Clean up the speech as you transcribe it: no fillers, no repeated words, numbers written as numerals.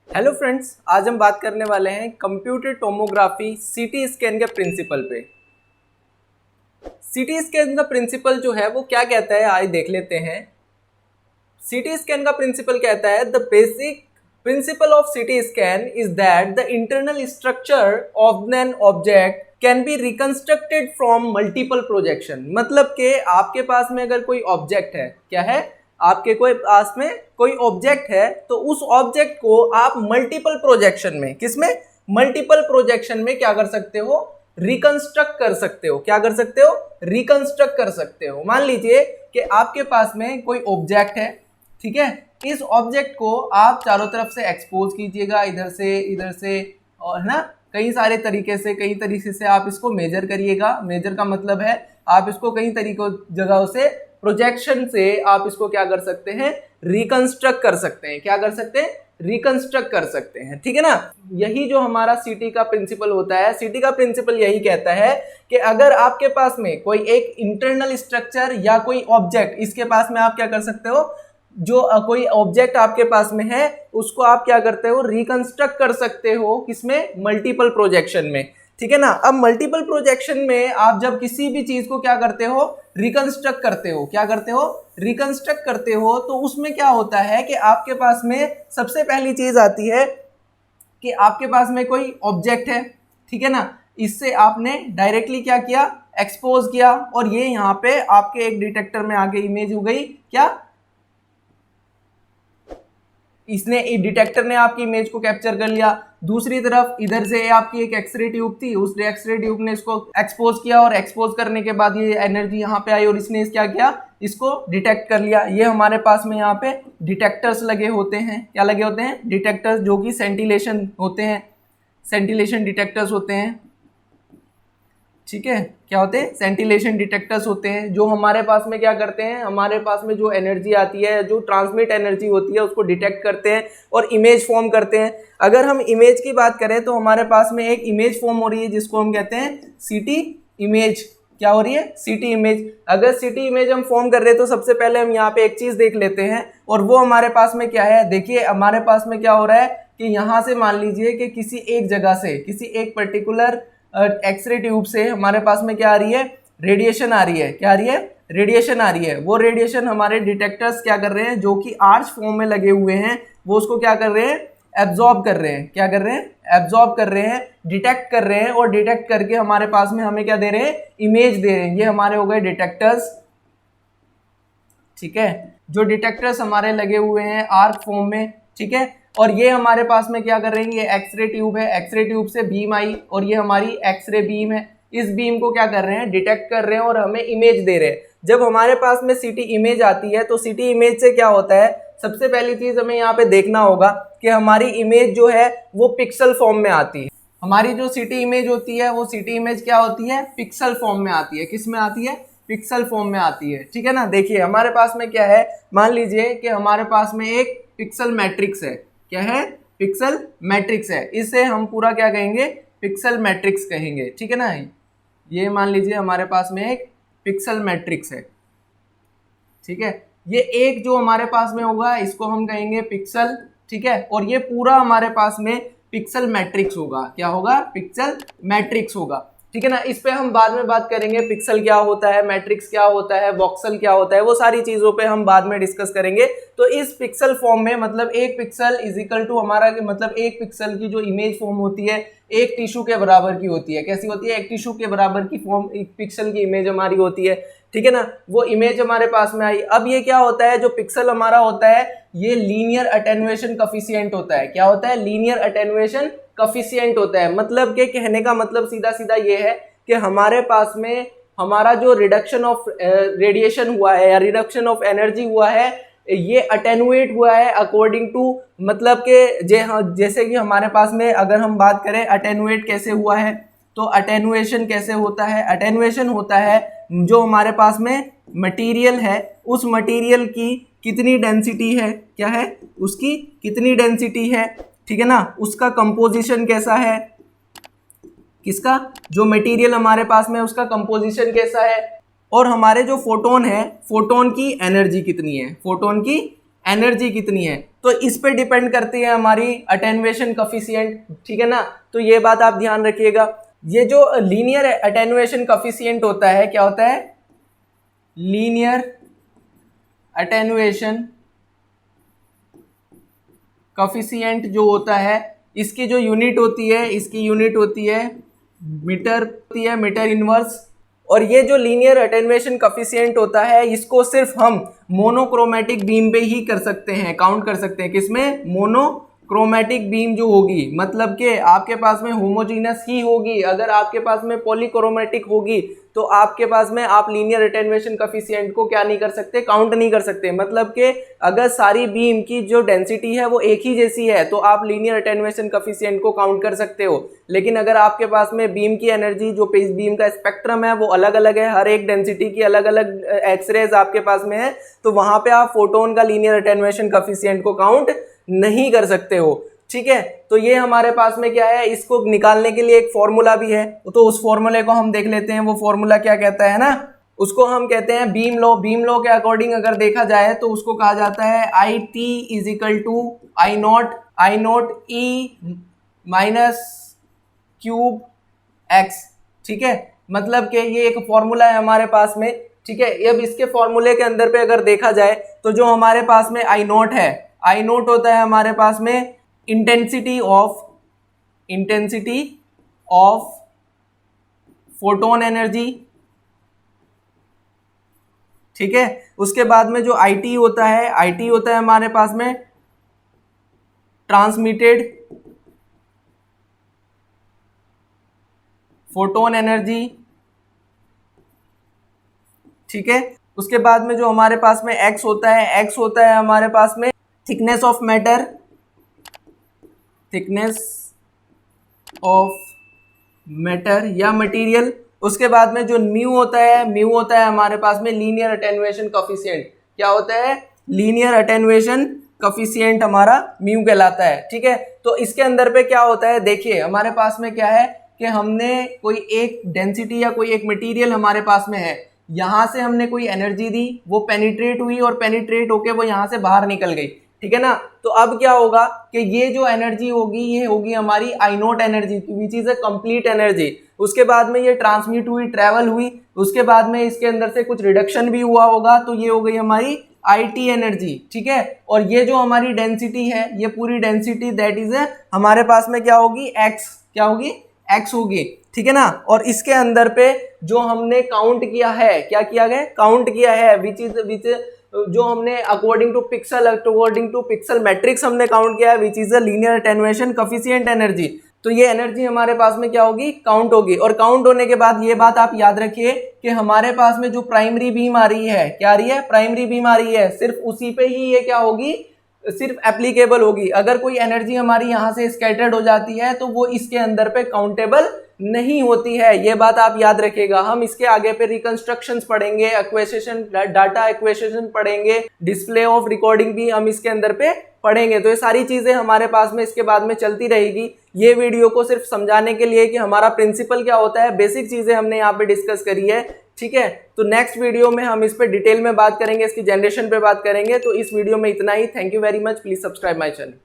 Hello friends, आज हम बात करने वाले हैं कंप्यूटर टोमोग्राफी सीटी स्कैन के प्रिंसिपल पे। सीटी स्कैन का प्रिंसिपल जो है वो क्या कहता है, आज देख लेते हैं। सीटी स्कैन का प्रिंसिपल कहता है the basic principle of CT scan is that the internal structure of an object can be reconstructed from multiple projection. मतलब कि आपके पास में अगर कोई ऑब्जेक्ट है, क्या है, आपके कोई पास में कोई ऑब्जेक्ट है तो उस ऑब्जेक्ट को आप मल्टीपल प्रोजेक्शन में, किसमें, मल्टीपल प्रोजेक्शन में क्या कर सकते हो, रिकंस्ट्रक्ट कर सकते हो। क्या कर सकते हो, रिकंस्ट्रक्ट कर सकते हो। मान लीजिए कि आपके पास में कोई ऑब्जेक्ट है, ठीक है। इस ऑब्जेक्ट को आप चारों तरफ से एक्सपोज कीजिएगा, इधर से और है ना, कई सारे तरीके से, कई तरीके से आप इसको मेजर करिएगा। मेजर का मतलब है आप इसको कई तरीकों जगहों से, प्रोजेक्शन से आप इसको क्या कर सकते हैं, रिकंस्ट्रक्ट कर सकते हैं। क्या कर सकते हैं, रिकंस्ट्रक्ट कर सकते हैं, ठीक है ना। यही जो हमारा सीटी का प्रिंसिपल होता है, सीटी का प्रिंसिपल यही कहता है कि अगर आपके पास में कोई एक इंटरनल स्ट्रक्चर या कोई ऑब्जेक्ट, इसके पास में आप क्या कर सकते हो, जो कोई ऑब्जेक्ट आपके पास में है उसको आप क्या करते हो, रिकंस्ट्रक्ट कर सकते हो, किसमें, मल्टीपल प्रोजेक्शन में, ठीक है ना। अब मल्टीपल प्रोजेक्शन में आप जब किसी भी चीज को क्या करते हो, रिकंस्ट्रक्ट करते हो, क्या करते हो, रिकंस्ट्रक्ट करते हो, तो उसमें क्या होता है कि आपके पास में सबसे पहली चीज आती है कि आपके पास में कोई ऑब्जेक्ट है, ठीक है ना। इससे आपने डायरेक्टली क्या किया, एक्सपोज किया, और ये यहाँ पे आपके एक डिटेक्टर में आके इमेज हो गई, क्या, इसने डिटेक्टर ने आपकी इमेज को कैप्चर कर लिया। दूसरी तरफ इधर से आपकी एक एक्सरे ट्यूब थी, उस एक्सरे ट्यूब ने इसको एक्सपोज किया, और एक्सपोज करने के बाद ये एनर्जी यहाँ पे आई और इसने क्या किया, इसको डिटेक्ट कर लिया। ये हमारे पास में यहाँ पे डिटेक्टर्स लगे होते हैं। क्या लगे होते हैं, डिटेक्टर्स, जो कि सेंटिलेशन होते हैं, सेंटिलेशन डिटेक्टर्स होते हैं, ठीक है। क्या होते हैं, सेंटिलेशन डिटेक्टर्स होते हैं, जो हमारे पास में क्या करते हैं, हमारे पास में जो एनर्जी आती है, जो ट्रांसमिट एनर्जी होती है, उसको डिटेक्ट करते हैं और इमेज फॉर्म करते हैं। अगर हम इमेज की बात करें तो हमारे पास में एक इमेज फॉर्म हो रही है जिसको हम कहते हैं सीटी इमेज। क्या हो रही है, सीटी इमेज। अगर सीटी इमेज हम फॉर्म कर रहे हैं तो सबसे पहले हम यहाँ पे एक चीज देख लेते हैं, और वो हमारे पास में क्या है। देखिए हमारे पास में क्या हो रहा है कि यहाँ से मान लीजिए कि किसी एक जगह से, किसी एक पर्टिकुलर एक्सरे ट्यूब से हमारे पास में क्या आ रही है, रेडिएशन आ रही है। क्या आ रही है, रेडिएशन आ रही है। वो रेडिएशन हमारे डिटेक्टर्स क्या कर रहे हैं, जो कि आर्च फॉर्म में लगे हुए हैं, वो उसको क्या कर रहे हैं, एब्जॉर्ब कर रहे हैं। क्या कर रहे हैं, एब्जॉर्ब कर रहे हैं, डिटेक्ट कर रहे हैं, और डिटेक्ट करके हमारे पास में हमें क्या दे रहे हैं, इमेज दे रहे हैं। ये हमारे हो गए डिटेक्टर्स, ठीक है, जो डिटेक्टर्स हमारे लगे हुए हैं आर्क फॉर्म में, ठीक है। और ये हमारे पास में क्या कर रहे हैं, ये एक्सरे ट्यूब है, एक्सरे ट्यूब से बीम आई और ये हमारी एक्सरे बीम है। इस बीम को क्या कर रहे हैं, डिटेक्ट कर रहे हैं और हमें इमेज दे रहे हैं। जब हमारे पास में सीटी इमेज आती है तो सीटी इमेज से क्या होता है, सबसे पहली चीज हमें यहाँ पे देखना होगा कि हमारी इमेज जो है वो पिक्सल फॉर्म में आती है। हमारी जो सीटी इमेज होती है वो सीटी इमेज क्या होती है, पिक्सल फॉर्म में आती है। किस में आती है, पिक्सल फॉर्म में आती है, ठीक है ना। देखिए हमारे पास में क्या है, मान लीजिए कि हमारे पास में एक पिक्सल मैट्रिक्स है। क्या है, पिक्सल मैट्रिक्स है। इसे हम पूरा क्या कहेंगे, पिक्सल मैट्रिक्स कहेंगे, ठीक है ना। ये मान लीजिए हमारे पास में एक पिक्सल मैट्रिक्स है, ठीक है। ये एक जो हमारे पास में होगा इसको हम कहेंगे पिक्सल, ठीक है। और ये पूरा हमारे पास में पिक्सल मैट्रिक्स होगा। क्या होगा, पिक्सल मैट्रिक्स होगा, ठीक है ना। इस पे हम बाद में बात करेंगे, पिक्सल क्या होता है, मैट्रिक्स क्या होता है, वॉक्सल क्या होता है, वो सारी चीजों पे हम बाद में डिस्कस करेंगे। तो इस पिक्सल फॉर्म में मतलब एक पिक्सल इज इक्वल टू हमारा, मतलब एक पिक्सल की जो इमेज फॉर्म होती है एक टिश्यू के बराबर की होती है। कैसी होती है, एक टिश्यू के बराबर की फॉर्म, एक पिक्सल की इमेज हमारी होती है, ठीक है ना। वो इमेज हमारे पास में आई। अब ये क्या होता है, जो पिक्सल हमारा होता है ये लीनियर अटेन्युएशन कोफिशिएंट होता है। क्या होता है, लीनियर अटेन्युएशन कोफिशिएंट होता है। मतलब के कहने का मतलब सीधा सीधा ये है कि हमारे पास में हमारा जो रिडक्शन ऑफ रेडिएशन हुआ है या रिडक्शन ऑफ एनर्जी हुआ है, ये अटेनुएट हुआ है अकॉर्डिंग टू, मतलब के जैसे कि हमारे पास में अगर हम बात करें अटेनुएट कैसे हुआ है, तो अटेनुएशन कैसे होता है, अटेनुएशन होता है जो हमारे पास में मटेरियल है, उस मटेरियल की कितनी डेंसिटी है, क्या है, उसकी कितनी डेंसिटी है, ठीक है ना, उसका कंपोजिशन कैसा है, किसका, जो मटेरियल हमारे पास में उसका कंपोजिशन कैसा है, और हमारे जो फोटोन है, फोटोन की एनर्जी कितनी है, फोटोन की एनर्जी कितनी है। तो इस पे डिपेंड करती है हमारी अटेन्युएशन कोफिशिएंट, ठीक है ना। तो ये बात आप ध्यान रखिएगा। ये जो लीनियर अटेन्युएशन कोफिशिएंट होता है, क्या होता है, लीनियर अटेन्युएशन कोफिशिएंट जो होता है, इसकी जो यूनिट होती है, इसकी यूनिट होती है मीटर इनवर्स। और ये जो लीनियर अटेन्युएशन कोफिशिएंट होता है, इसको सिर्फ हम मोनोक्रोमेटिक बीम पे ही कर सकते हैं, काउंट कर सकते हैं। किसमें, मोनोक्रोमेटिक बीम जो होगी, मतलब कि आपके पास में होमोजीनस ही होगी। अगर आपके पास में पॉलीक्रोमेटिक होगी तो आपके पास में आप लीनियर अटेन्युएशन कोफिशिएंट को क्या नहीं कर सकते, काउंट नहीं कर सकते। मतलब कि अगर सारी बीम की जो डेंसिटी है वो एक ही जैसी है तो आप लीनियर अटेन्युएशन कोफिशिएंट को काउंट कर सकते हो। लेकिन अगर आपके पास में बीम की एनर्जी, जो बीम का स्पेक्ट्रम है वो अलग अलग है, हर एक डेंसिटी की अलग अलग एक्सरेज आपके पास में है, तो वहां पे आप फोटोन का लीनियर अटेन्युएशन कोफिशिएंट को काउंट नहीं कर सकते हो, ठीक है। तो ये हमारे पास में क्या है, इसको निकालने के लिए एक फॉर्मूला भी है, तो उस फॉर्मूले को हम देख लेते हैं। वो फॉर्मूला क्या कहता है ना, उसको हम कहते हैं बीम लॉ। बीम लॉ के अकॉर्डिंग अगर देखा जाए तो उसको कहा जाता है I t is equal to I naught e minus cube x, ठीक है। मतलब कि ये एक फॉर्मूला है हमारे पास में, ठीक है। अब इसके फॉर्मूले के अंदर पे अगर देखा जाए तो जो हमारे पास में आई नॉट है, आई नॉट होता है हमारे पास में इंटेंसिटी ऑफ फोटोन एनर्जी, ठीक है। उसके बाद में जो IT होता है, IT होता है हमारे पास में ट्रांसमिटेड फोटोन एनर्जी, ठीक है। उसके बाद में जो हमारे पास में X होता है, X होता है हमारे पास में थिकनेस ऑफ मैटर, या मटेरियल। उसके बाद में जो म्यू होता है हमारे पास में लीनियर अटेन्युएशन कोफिशिएंट। क्या होता है, लीनियर अटेन्युएशन कोफिशिएंट हमारा म्यू कहलाता है, ठीक है। तो इसके अंदर पे क्या होता है, देखिए हमारे पास में क्या है कि हमने कोई एक डेंसिटी या कोई एक मटेरियल हमारे पास में है, यहां से हमने कोई एनर्जी दी, वो पेनिट्रेट हुई और पेनिट्रेट होके वो यहां से बाहर निकल गई, ठीक है ना। तो अब क्या होगा कि ये जो एनर्जी होगी ये होगी हमारी I naught energy, which is a complete energy. उसके बाद में ये ट्रांसमिट हुई, ट्रेवल हुई, उसके बाद में इसके अंदर से कुछ रिडक्शन भी हुआ होगा, तो ये हो गई हमारी IT एनर्जी, ठीक है। और ये जो हमारी डेंसिटी है, ये पूरी डेंसिटी दैट इज हमारे पास में क्या होगी, X, क्या होगी, X होगी, ठीक है ना। और इसके अंदर पे जो हमने काउंट किया है, क्या किया गया, काउंट किया है, विच जो हमने अकॉर्डिंग टू पिक्सल मैट्रिक्स हमने काउंट किया है, which is a linear attenuation coefficient energy. तो ये एनर्जी हमारे पास में क्या होगी, काउंट होगी। और काउंट होने के बाद ये बात आप याद रखिए कि हमारे पास में जो प्राइमरी बीम आ रही है, क्या आ रही है, प्राइमरी बीम आ रही है, सिर्फ उसी पे ही ये क्या होगी, सिर्फ एप्लीकेबल होगी। अगर कोई एनर्जी हमारी यहां से स्कैटर्ड हो जाती है तो वो इसके अंदर पे काउंटेबल नहीं होती है, ये बात आप याद रखिएगा। हम इसके आगे पे रिकंस्ट्रक्शंस पढ़ेंगे, एक्वेशन, डाटा एक्वेशन पढ़ेंगे, डिस्प्ले ऑफ रिकॉर्डिंग भी हम इसके अंदर पे पढ़ेंगे। तो ये सारी चीजें हमारे पास में इसके बाद में चलती रहेगी। ये वीडियो को सिर्फ समझाने के लिए कि हमारा प्रिंसिपल क्या होता है, बेसिक चीजें हमने यहाँ पे डिस्कस करी है, ठीक है। तो नेक्स्ट वीडियो में हम इस पे डिटेल में बात करेंगे, इसकी जनरेशन पे बात करेंगे। तो इस वीडियो में इतना ही। Thank you very much, please subscribe my channel.